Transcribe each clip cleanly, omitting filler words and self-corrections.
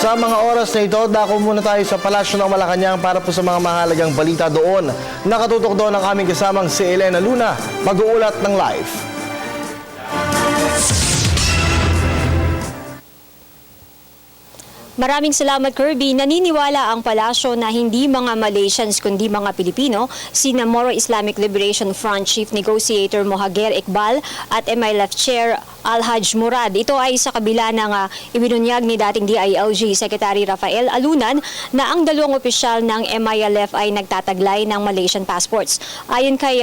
Sa mga oras na ito, dako muna tayo sa Palasyo ng Malacanang para po sa mga mahalagang balita doon. Nakatutok doon ang aming kasamang si Elena Luna, mag-uulat ng live. Maraming salamat, Kirby. Naniniwala ang palasyo na hindi mga Malaysians kundi mga Pilipino, sina Moro Islamic Liberation Front Chief Negotiator Mohager Iqbal at MILF Chair Alhaj Murad. Ito ay sa kabila ng ibinunyag ni dating DILG Secretary Rafael Alunan na ang dalawang opisyal ng MILF ay nagtataglay ng Malaysian passports. Ayon kay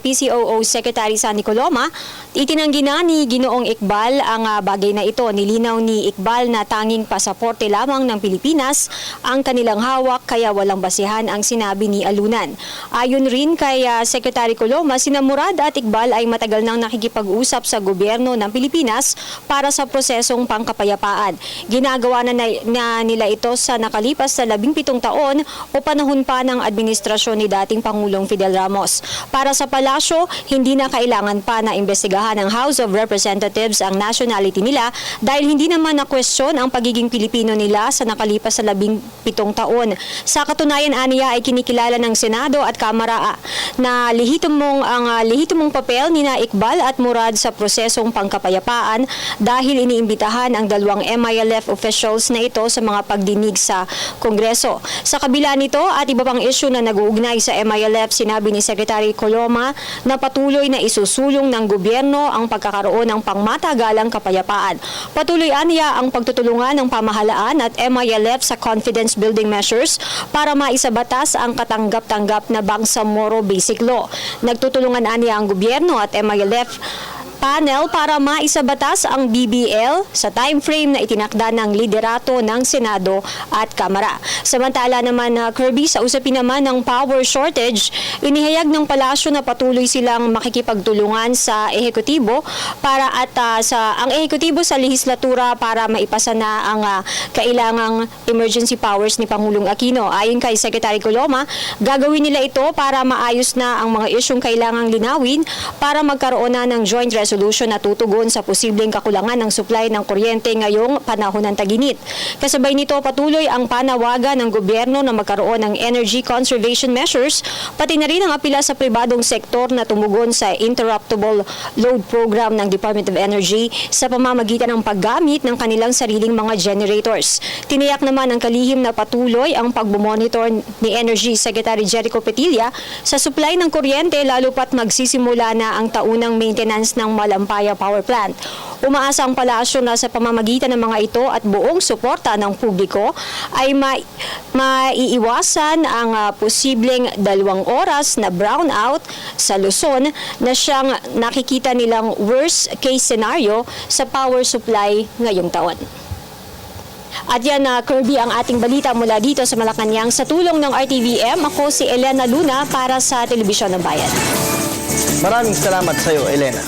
PCOO Secretary Sani Coloma, itinanggi na ni Ginoong Iqbal ang bagay na ito. Nilinaw ni Iqbal na tanging pasaporte lamang ng Pilipinas ang kanilang hawak kaya walang basihan ang sinabi ni Alunan. Ayon rin kay Secretary Coloma, sina Murad at Iqbal ay matagal nang nakikipag-usap sa gobyerno ng Pilipinas para sa prosesong pangkapayapaan. Ginagawa na nila ito sa nakalipas na 17 taon o panahon pa ng administrasyon ni dating Pangulong Fidel Ramos. Para sa palasyo, hindi na kailangan pa na imbestigahan ng House of Representatives ang nationality nila dahil hindi naman na-question ang pagiging Pilipino nila sa nakalipas na 17 taon. Sa katunayan, aniya ay kinikilala ng Senado at Kamara na lehitimong papel ni Iqbal at Murad sa prosesong pangkapayapaan dahil iniimbitahan ang dalawang MILF officials na ito sa mga pagdinig sa Kongreso. Sa kabila nito at iba pang issue na nag-uugnay sa MILF, sinabi ni Secretary Coloma na patuloy na isusulong ng gobyerno ang pagkakaroon ng pangmatagalang kapayapaan. Patuloy aniya ang pagtutulungan ng pamahalaan at MILF sa confidence building measures para maisabatas ang katanggap-tanggap na Bangsamoro Basic Law. Nagtutulungan aniya ang gobyerno at MILF panel para maisabatas ang BBL sa time frame na itinakda ng liderato ng Senado at Kamara. Samantala naman, Kirby, sa usapin naman ng power shortage, inihayag ng palasyo na patuloy silang makikipagtulungan sa ehekutibo ang ehekutibo sa lehislatura para maipasa na ang kailangang emergency powers ni Pangulong Aquino. Ayon kay Secretary Coloma, gagawin nila ito para maayos na ang mga isyong kailangang linawin para magkaroon na ng joint resolution na tutugon sa posibleng kakulangan ng supply ng kuryente ngayong panahon ng tag-init. Kasabay nito, patuloy ang panawagan ng gobyerno na magkaroon ng energy conservation measures, pati na rin ang apila sa pribadong sektor na tumugon sa interruptible load program ng Department of Energy sa pamamagitan ng paggamit ng kanilang sariling mga generators. Tiniyak naman ng kalihim na patuloy ang pagbumonitor ni Energy Secretary Jericho Petilla sa supply ng kuryente lalo pat magsisimula na ang taunang maintenance ng Malampaya Power Plant. Umaasa ang palasyo na sa pamamagitan ng mga ito at buong suporta ng publiko ay maiiwasan ang posibleng 2 oras na brownout sa Luzon na siyang nakikita nilang worst case scenario sa power supply ngayong taon. At yan, Kirby, ang ating balita mula dito sa Malacanang sa tulong ng RTVM. Ako si Elena Luna para sa Telebisyon ng Bayan. Maraming salamat sa iyo, Elena.